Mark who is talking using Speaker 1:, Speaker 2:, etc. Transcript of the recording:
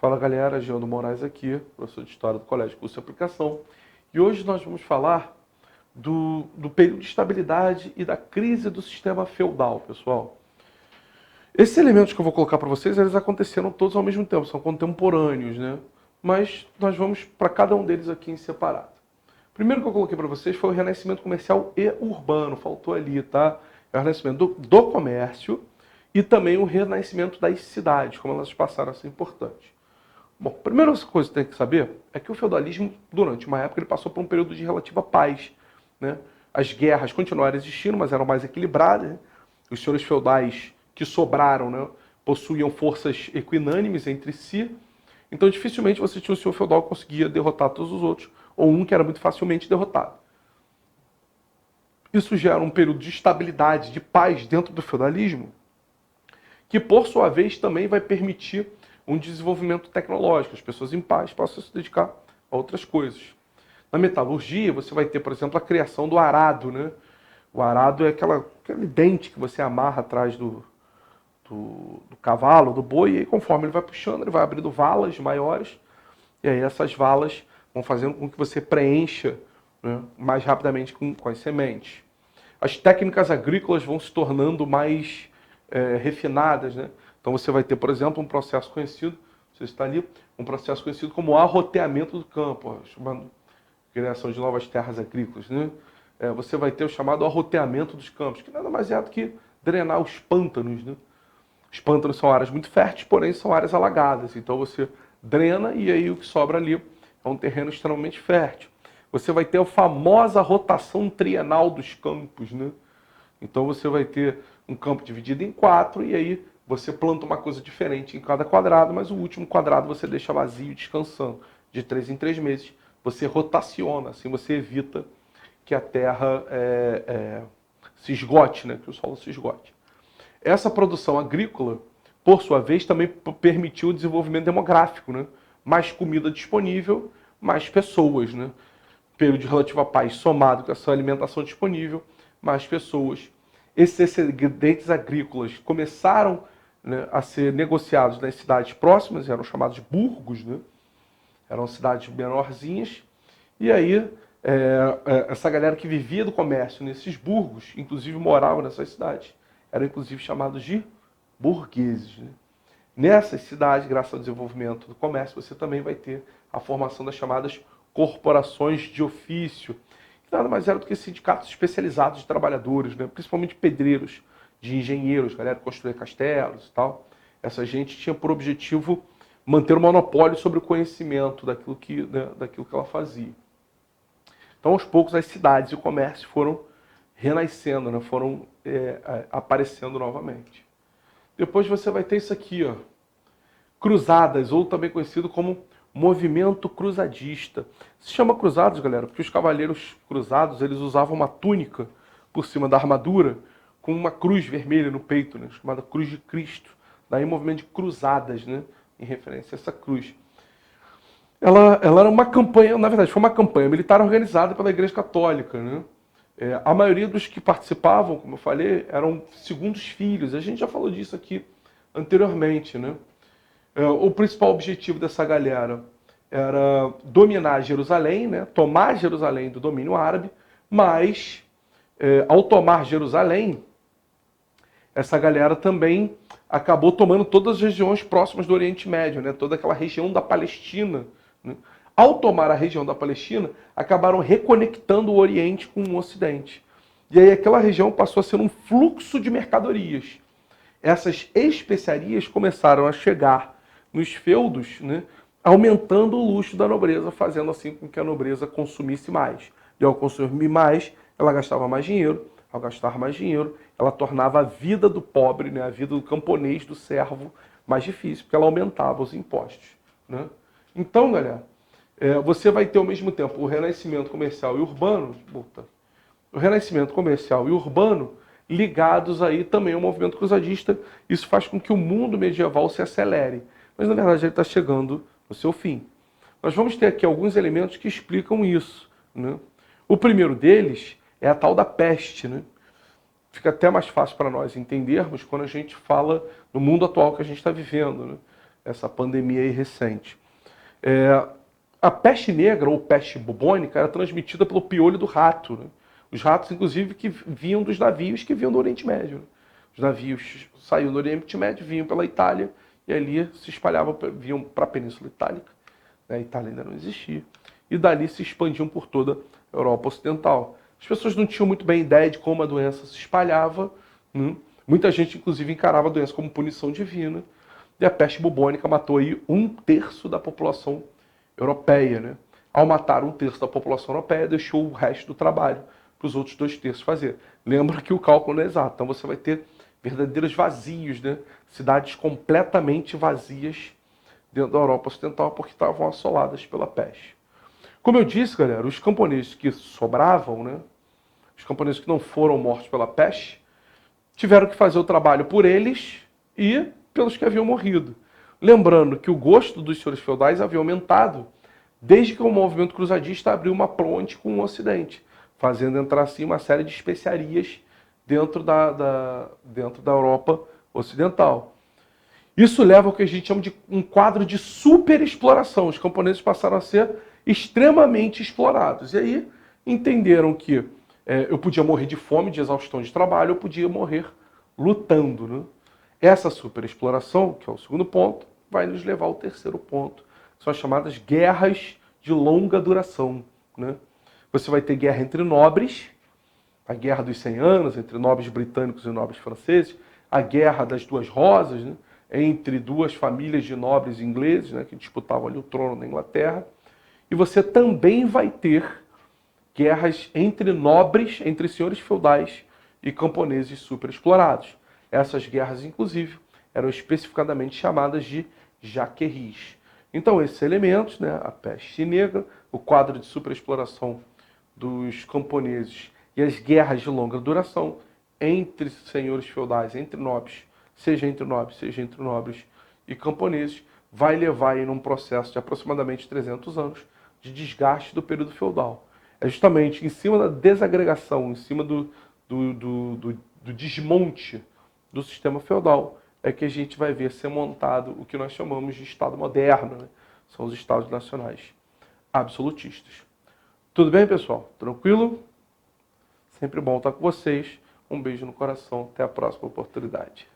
Speaker 1: Fala galera, Geando Moraes aqui, professor de História do Colégio Curso de Aplicação. E hoje nós vamos falar do período de estabilidade e da crise do sistema feudal, pessoal. Esses elementos que eu vou colocar para vocês, eles aconteceram todos ao mesmo tempo, são contemporâneos, né? Mas nós vamos para cada um deles aqui em separado. O primeiro que eu coloquei para vocês foi o renascimento comercial e urbano, faltou ali, tá? É o renascimento do comércio e também o renascimento das cidades, como elas passaram a ser importantes. Bom, a primeira coisa que tem que saber é que o feudalismo, durante uma época, ele passou por um período de relativa paz, né? As guerras continuaram existindo, mas eram mais equilibradas, né? Os senhores feudais que sobraram, né, possuíam forças equinânimes entre si, então dificilmente você tinha um senhor feudal que conseguia derrotar todos os outros, ou um que era muito facilmente derrotado. Isso gera um período de estabilidade, de paz dentro do feudalismo, que por sua vez também vai permitir um desenvolvimento tecnológico, as pessoas em paz possam se dedicar a outras coisas. Na metalurgia, você vai ter, por exemplo, a criação do arado, né? O arado é aquele dente que você amarra atrás do cavalo, do boi, e aí, conforme ele vai puxando, ele vai abrindo valas maiores, e aí essas valas vão fazendo com que você preencha, né, mais rapidamente com as sementes. As técnicas agrícolas vão se tornando mais refinadas, né? Então você vai ter, por exemplo, um processo conhecido, você está ali, um processo conhecido como arroteamento do campo, chamado criação de novas terras agrícolas, né? Você vai ter o chamado arroteamento dos campos, que nada mais é do que drenar os pântanos, né? Os pântanos são áreas muito férteis, porém são áreas alagadas, então você drena e aí o que sobra ali é um terreno extremamente fértil. Você vai ter a famosa rotação trienal dos campos, né? Então você vai ter um campo dividido em 4 e aí você planta uma coisa diferente em cada quadrado, mas o último quadrado você deixa vazio, descansando. De 3 em 3 meses você rotaciona, assim você evita que a terra se esgote, né? Que o solo se esgote. Essa produção agrícola, por sua vez, também permitiu o desenvolvimento demográfico, né? Mais comida disponível, mais pessoas, né? Período de relativa paz somado com essa alimentação disponível, mais pessoas. Esses excedentes agrícolas começaram, né, a ser negociados nas cidades próximas, eram chamados burgos, né? Eram cidades menorzinhas, e aí essa galera que vivia do comércio nesses burgos, inclusive morava nessas cidades, eram inclusive chamados de burgueses, né? Nessas cidades, graças ao desenvolvimento do comércio, você também vai ter a formação das chamadas corporações de ofício, que nada mais era do que sindicatos especializados de trabalhadores, né? Principalmente pedreiros, de engenheiros, galera que construía castelos e tal. Essa gente tinha por objetivo manter o monopólio sobre o conhecimento daquilo que ela fazia. Então, aos poucos, as cidades e o comércio foram renascendo, né? Foram aparecendo novamente. Depois você vai ter isso aqui, ó, cruzadas, ou também conhecido como movimento cruzadista. Se chama cruzados, galera, porque os cavaleiros cruzados, eles usavam uma túnica por cima da armadura com uma cruz vermelha no peito, né, chamada Cruz de Cristo. Daí o movimento de cruzadas, né, em referência a essa cruz. Ela era uma campanha, na verdade, foi uma campanha militar organizada pela Igreja Católica, né? A maioria dos que participavam, como eu falei, eram segundos filhos. A gente já falou disso aqui anteriormente, né? O principal objetivo dessa galera era dominar Jerusalém, né? Tomar Jerusalém do domínio árabe, mas ao tomar Jerusalém, essa galera também acabou tomando todas as regiões próximas do Oriente Médio, né? Toda aquela região da Palestina, né? Ao tomar a região da Palestina, acabaram reconectando o Oriente com o Ocidente. E aí aquela região passou a ser um fluxo de mercadorias. Essas especiarias começaram a chegar nos feudos, né, aumentando o luxo da nobreza, fazendo assim com que a nobreza consumisse mais. E ao consumir mais, ela gastava mais dinheiro. Ao gastar mais dinheiro, ela tornava a vida do pobre, né, a vida do camponês, do servo, mais difícil, porque ela aumentava os impostos, né? Então, galera, você vai ter ao mesmo tempo o renascimento comercial e urbano, o renascimento comercial e urbano ligados aí também ao movimento cruzadista. Isso faz com que o mundo medieval se acelere, mas na verdade ele está chegando no seu fim. Nós vamos ter aqui alguns elementos que explicam isso, né? O primeiro deles é a tal da peste, né? Fica até mais fácil para nós entendermos quando a gente fala no mundo atual que a gente está vivendo, né? essa pandemia aí recente. A peste negra ou peste bubônica era transmitida pelo piolho do rato, né? Os ratos, inclusive, que vinham dos navios que vinham do Oriente Médio, né? Os navios saíam do Oriente Médio, vinham pela Itália e ali se espalhavam, vinham para a Península Itálica, né? A Itália ainda não existia. E dali se expandiam por toda a Europa Ocidental. As pessoas não tinham muito bem ideia de como a doença se espalhava, né? Muita gente, inclusive, encarava a doença como punição divina. E a peste bubônica matou aí 1/3 da população europeia, né? Ao matar 1/3 da população europeia, deixou o resto do trabalho para os outros 2/3 fazer. Lembra que o cálculo não é exato, então você vai ter verdadeiros vazios, né? Cidades completamente vazias dentro da Europa Ocidental porque estavam assoladas pela peste. Como eu disse, galera, os camponeses que sobravam, né? Os camponeses que não foram mortos pela peste, tiveram que fazer o trabalho por eles e pelos que haviam morrido. Lembrando que o gosto dos senhores feudais havia aumentado desde que o movimento cruzadista abriu uma ponte com o Ocidente, fazendo entrar assim uma série de especiarias dentro da Europa Ocidental. Isso leva ao que a gente chama de um quadro de superexploração. Os camponeses passaram a ser extremamente explorados. E aí entenderam que eu podia morrer de fome, de exaustão de trabalho, eu podia morrer lutando, né? Essa superexploração, que é o segundo ponto, vai nos levar ao terceiro ponto. São as chamadas guerras de longa duração, né? Você vai ter guerra entre nobres, a Guerra dos 100 Anos, entre nobres britânicos e nobres franceses, a Guerra das Duas Rosas, né? Entre duas famílias de nobres ingleses, né? Que disputavam ali o trono da Inglaterra. E você também vai ter guerras entre nobres, entre senhores feudais e camponeses superexplorados. Essas guerras, inclusive, eram especificadamente chamadas de jaqueries. Então, esses elementos, né, a peste negra, o quadro de superexploração dos camponeses e as guerras de longa duração entre senhores feudais, entre nobres, seja entre nobres e camponeses, vai levar aí num processo de aproximadamente 300 anos de desgaste do período feudal. É justamente em cima da desagregação, em cima do desmonte do sistema feudal, é que a gente vai ver ser montado o que nós chamamos de Estado moderno, né? São os Estados nacionais absolutistas. Tudo bem, pessoal? Tranquilo? Sempre bom estar com vocês. Um beijo no coração. Até a próxima oportunidade.